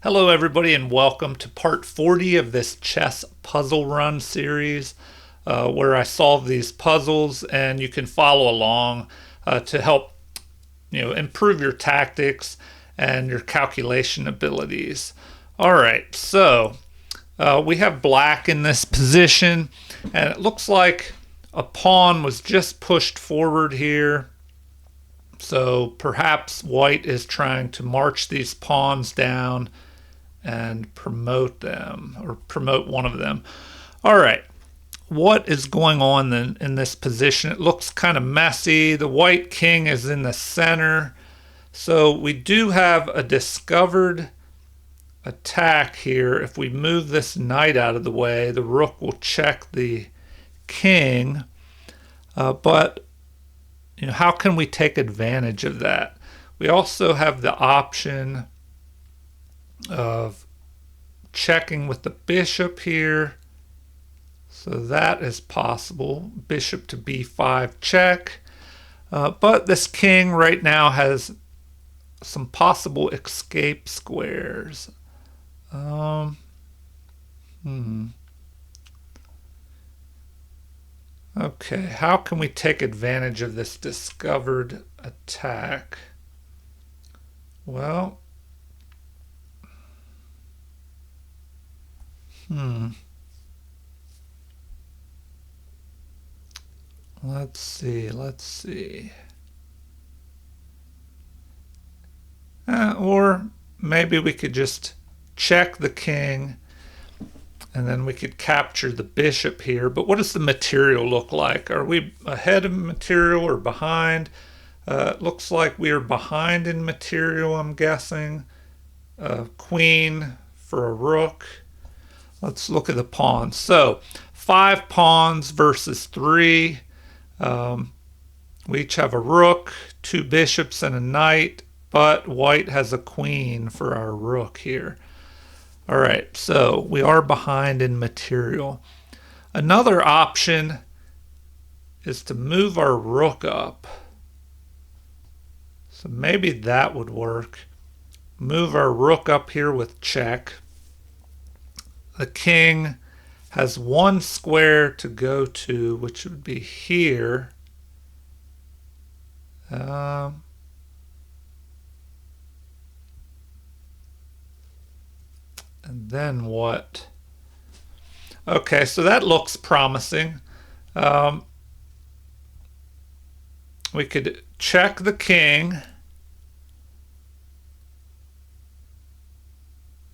Hello, everybody, and welcome to part 40 of this chess puzzle run series, where I solve these puzzles, and you can follow along to help improve your tactics and your calculation abilities. All right, so we have black in this position, and it looks like a pawn was just pushed forward here. So perhaps white is trying to march these pawns down and promote them, or promote one of them. All right, what is going on then in this position? It looks kind of messy. The white king is in the center. So we do have a discovered attack here. If we move this knight out of the way, the rook will check the king. But how can we take advantage of that? We also have the option of checking with the bishop here. So that is possible. Bishop to b5 check. But this king right now has some possible escape squares. Okay, how can we take advantage of this discovered attack? Well, let's see. Or maybe we could just check the king and then we could capture the bishop here. But what does the material look like? Are we ahead of material or behind? It looks like we are behind in material, I'm guessing. Queen for a rook. Let's look at the pawns. So 5 pawns versus 3. We each have a rook, 2 bishops, and a knight, but white has a queen for our rook here. All right, so we are behind in material. Another option is to move our rook up. So maybe that would work. Move our rook up here with check. The king has one square to go to, which would be here. And then what? Okay, so that looks promising. We could check the king.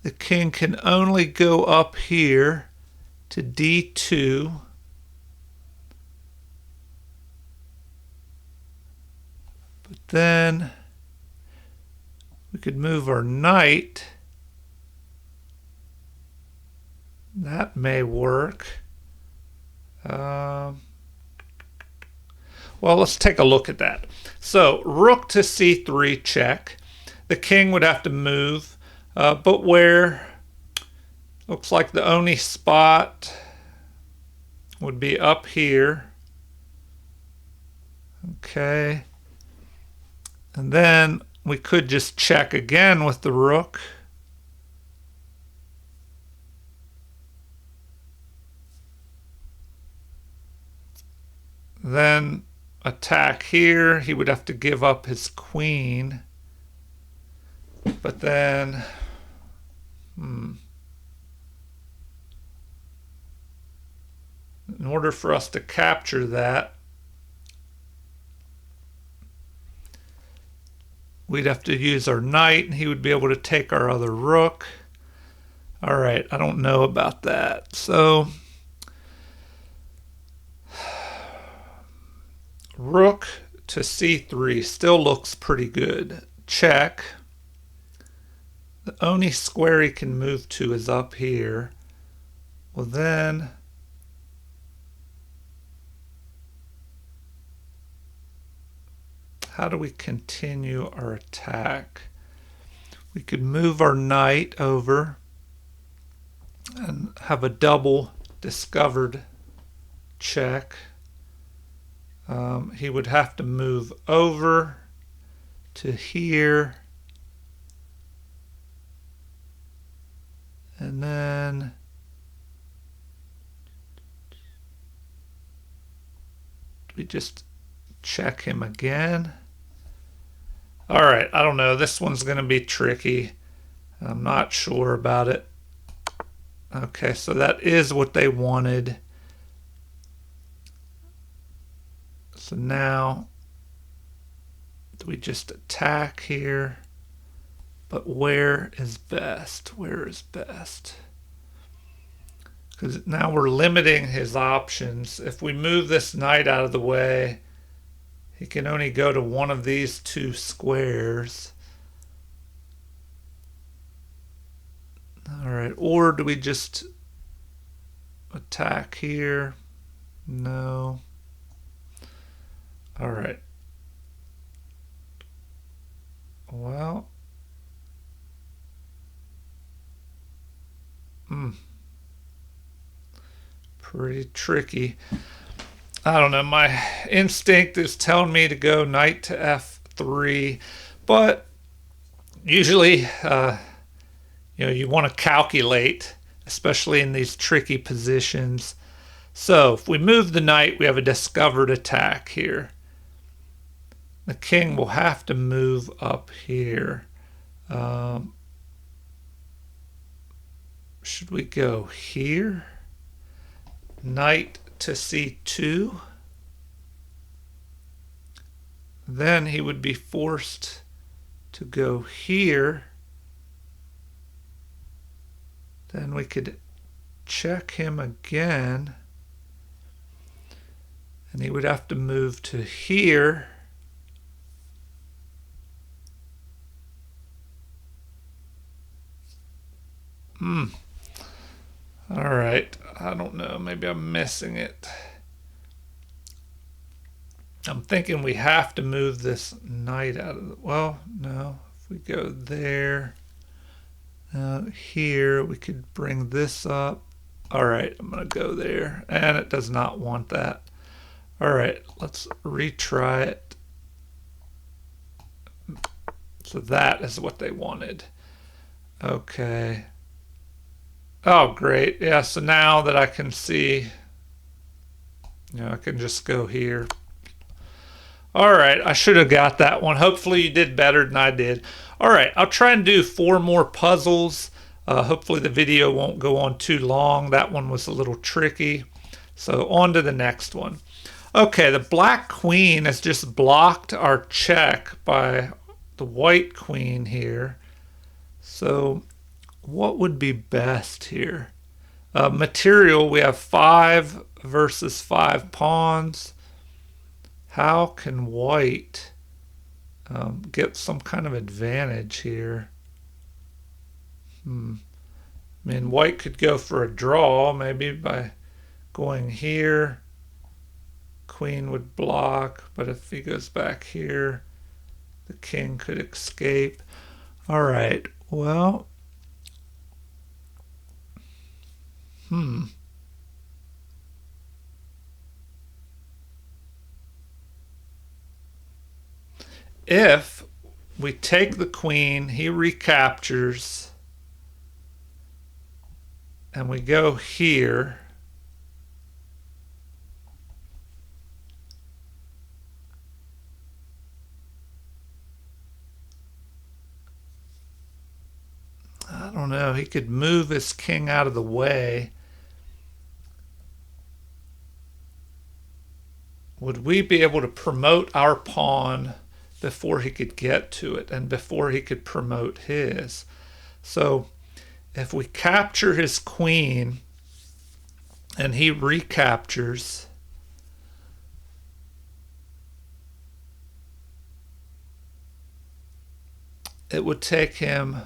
The king can only go up here to d2. But then we could move our knight. That may work. Well, let's take a look at that. So rook to c3 check. The king would have to move, but where? Looks like the only spot would be up here. Okay. And then we could just check again with the rook. Then attack here. He would have to give up his queen. But then, in order for us to capture that, we'd have to use our knight, and he would be able to take our other rook. All right, I don't know about that. So rook to c3 still looks pretty good. Check. The only square he can move to is up here. Well, then how do we continue our attack? We could move our knight over and have a double discovered check. He would have to move over to here And then we just check him again. All right, I don't know. This one's going to be tricky. I'm not sure about it. Okay, so that is what they wanted. So now we just attack here. But where is best? Where is best? Because now we're limiting his options. If we move this knight out of the way, he can only go to one of these two squares. All right, or do we just attack here? No. All right. Well. Pretty tricky. I don't know. My instinct is telling me to go knight to f3, but usually, you want to calculate, especially in these tricky positions. So if we move the knight, we have a discovered attack here. The king will have to move up here. Should we go here? Knight to c2. Then he would be forced to go here. Then we could check him again. And he would have to move to here. All right. I don't know. Maybe I'm missing it. I'm thinking we have to move this knight out of the... Well, no. If we go there, here, we could bring this up. All right. I'm going to go there. And it does not want that. All right. Let's retry it. So that is what they wanted. Okay. Oh, great. Yeah, so now that I can see, I can just go here. All right, I should have got that one. Hopefully you did better than I did. All right, I'll try and do 4 more puzzles. Hopefully the video won't go on too long. That one was a little tricky. So on to the next one. Okay, the black queen has just blocked our check by the white queen here. So what would be best here? Material, we have 5 versus 5 pawns. How can white get some kind of advantage here? I mean, white could go for a draw, maybe by going here. Queen would block, but if he goes back here, the king could escape. All right, well... If we take the queen, he recaptures, and we go here, I don't know, he could move his king out of the way. Would we be able to promote our pawn before he could get to it and before he could promote his? So if we capture his queen and he recaptures, it would take him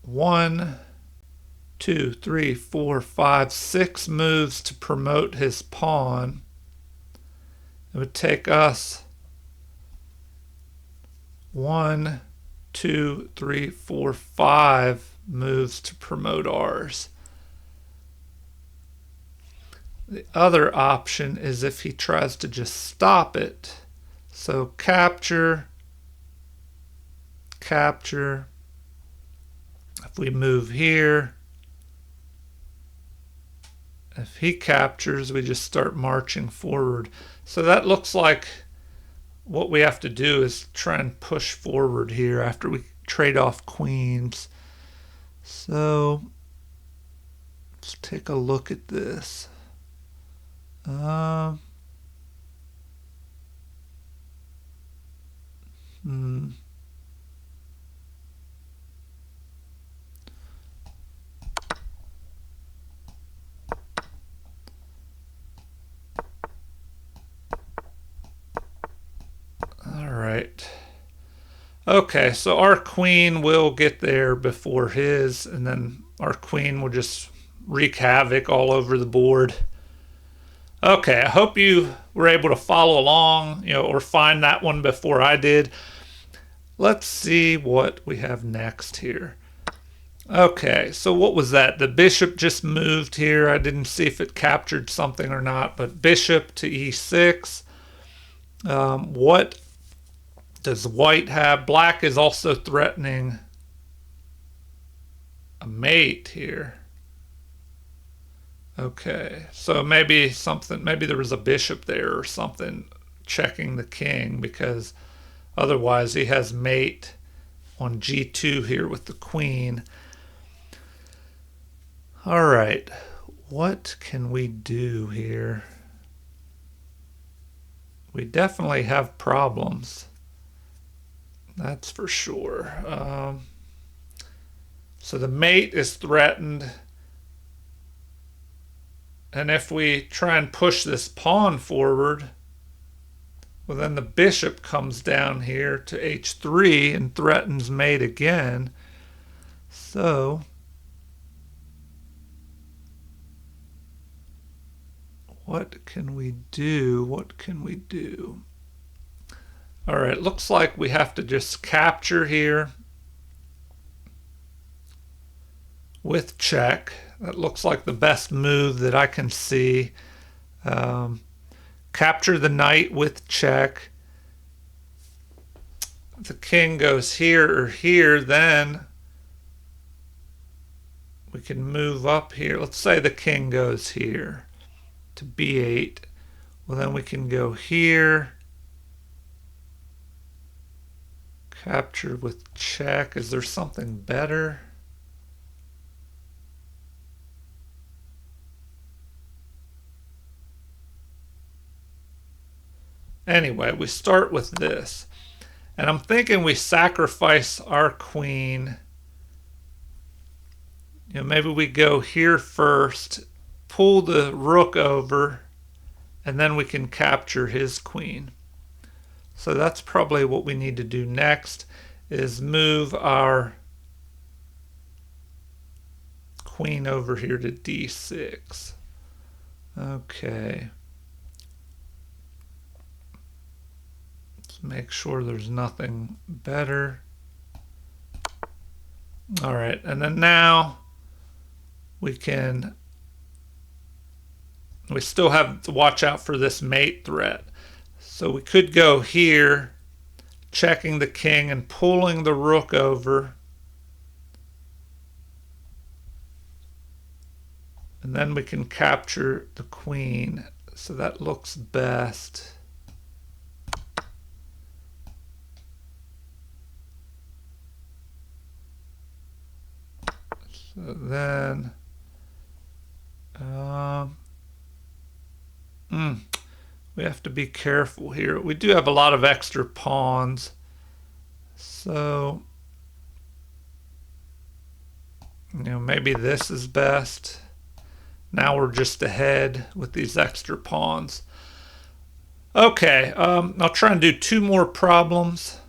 1, 2, 3, 4, 5, 6 moves to promote his pawn. It would take us 1, 2, 3, 4, 5 moves to promote ours. The other option is if he tries to just stop it. So capture, capture, If we move here, if he captures, we just start marching forward. So that looks like what we have to do is try and push forward here after we trade off queens. So let's take a look at this. All right. Okay, so our queen will get there before his, and then our queen will just wreak havoc all over the board. Okay, I hope you were able to follow along, or find that one before I did. Let's see what we have next here. Okay, so what was that? The bishop just moved here. I didn't see if it captured something or not, but bishop to e6. What does white have? Black is also threatening a mate here. Okay, so maybe there was a bishop there or something checking the king, because otherwise he has mate on g2 here with the queen. All right, what can we do here? We definitely have problems. That's for sure. So the mate is threatened. And if we try and push this pawn forward, well, then the bishop comes down here to h3 and threatens mate again. So what can we do? What can we do? All right, looks like we have to just capture here with check. That looks like the best move that I can see. Capture the knight with check. If the king goes here or here, then we can move up here. Let's say the king goes here to b8. Well, then we can go here. Capture with check. Is there something better? Anyway, we start with this. And I'm thinking we sacrifice our queen. Maybe we go here first, pull the rook over, and then we can capture his queen. So that's probably what we need to do next, is move our queen over here to d6. Okay. Let's make sure there's nothing better. All right, and then now we still have to watch out for this mate threat. So we could go here, checking the king and pulling the rook over. And then we can capture the queen. So that looks best. So then we have to be careful here. We do have a lot of extra pawns. So maybe this is best. Now we're just ahead with these extra pawns. Okay, I'll try and do two more problems.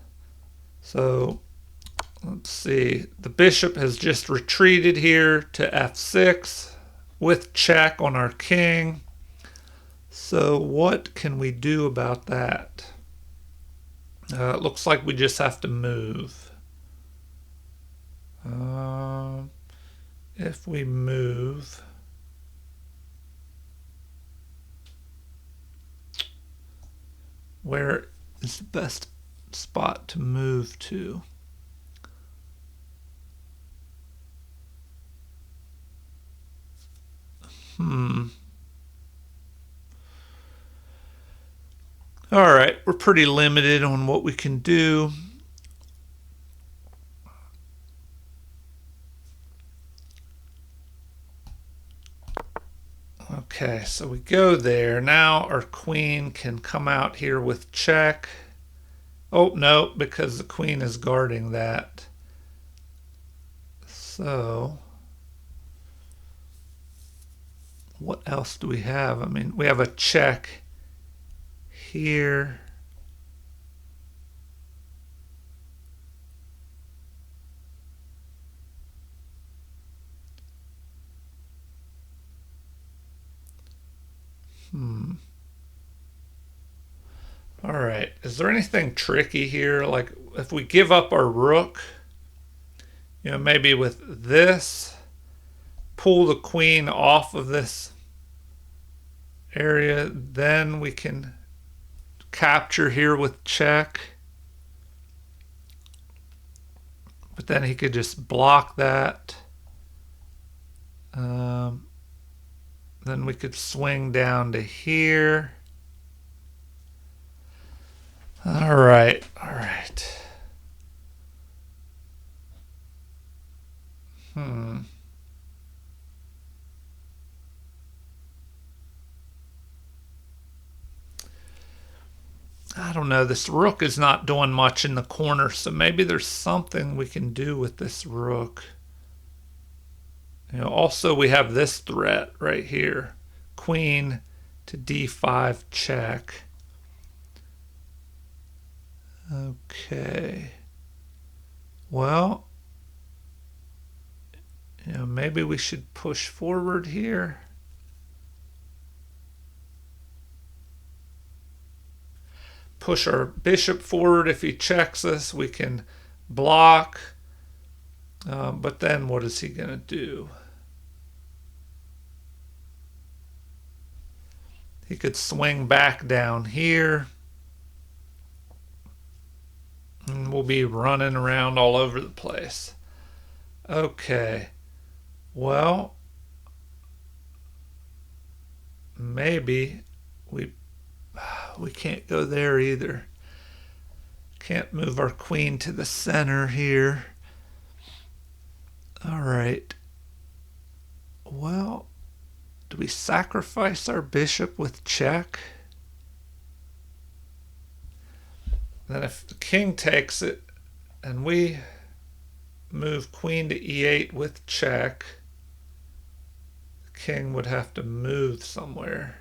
So let's see. The bishop has just retreated here to f6 with check on our king. So what can we do about that? It looks like we just have to move. If we move, where is the best spot to move to? All right, we're pretty limited on what we can do. Okay, so we go there. Now our queen can come out here with check. Oh, no, because the queen is guarding that. So, what else do we have? I mean, we have a check here. All right. Is there anything tricky here? Like if we give up our rook, maybe with this, pull the queen off of this area, then we can capture here with check. But then he could just block that. Then we could swing down to here. All right, all right. I don't know. This rook is not doing much in the corner, so maybe there's something we can do with this rook. Also we have this threat right here. Queen to d5 check. Okay. Well, maybe we should push forward here. Push our bishop forward. If he checks us, we can block. But then what is he going to do? He could swing back down here. And we'll be running around all over the place. Okay. Well, maybe we can't go there either. Can't move our queen to the center here. All right. Well, do we sacrifice our bishop with check? Then if the king takes it and we move queen to e8 with check, the king would have to move somewhere.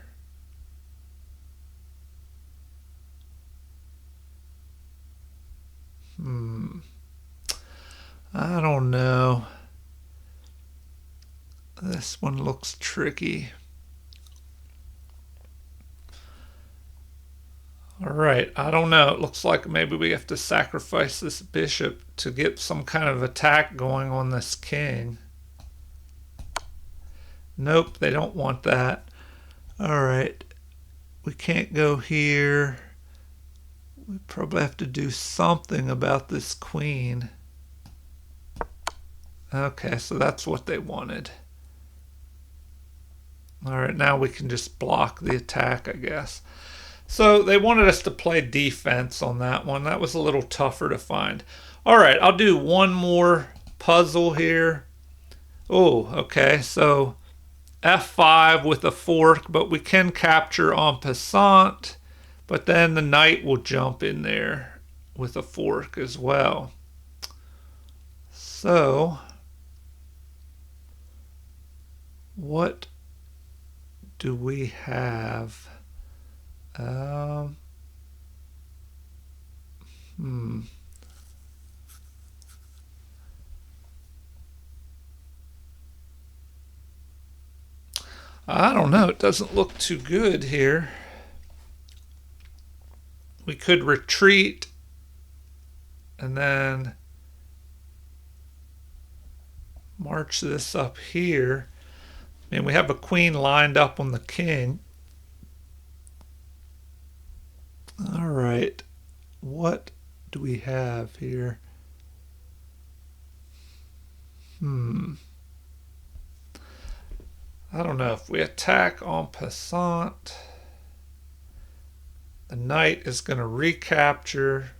I don't know. This one looks tricky. All right, I don't know. It looks like maybe we have to sacrifice this bishop to get some kind of attack going on this king. Nope, they don't want that. All right, we can't go here. We probably have to do something about this queen. Okay, so that's what they wanted. All right, now we can just block the attack, I guess. So they wanted us to play defense on that one. That was a little tougher to find. All right, I'll do one more puzzle here. Oh, okay, so f5 with a fork, but we can capture en passant, but then the knight will jump in there with a fork as well. So, what do we have? I don't know. It doesn't look too good here. We could retreat and then march this up here. And we have a queen lined up on the king. All right. What do we have here? I I don't know, if we attack en passant, the knight is going to recapture,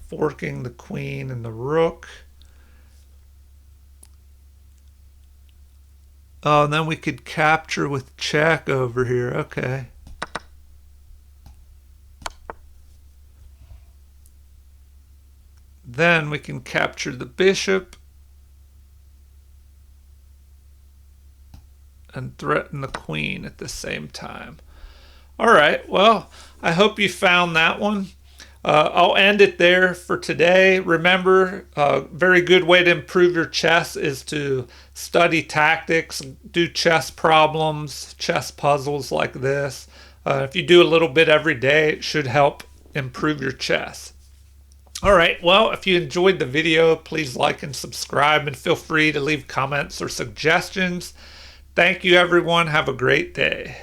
forking the queen and the rook. Oh, and then we could capture with check over here. Okay. Then we can capture the bishop and threaten the queen at the same time. All right, well, I hope you found that one. I'll end it there for today. Remember, a very good way to improve your chess is to study tactics, do chess problems, chess puzzles like this. If you do a little bit every day, it should help improve your chess. All right, well, if you enjoyed the video, please like and subscribe, and feel free to leave comments or suggestions. Thank you, everyone. Have a great day.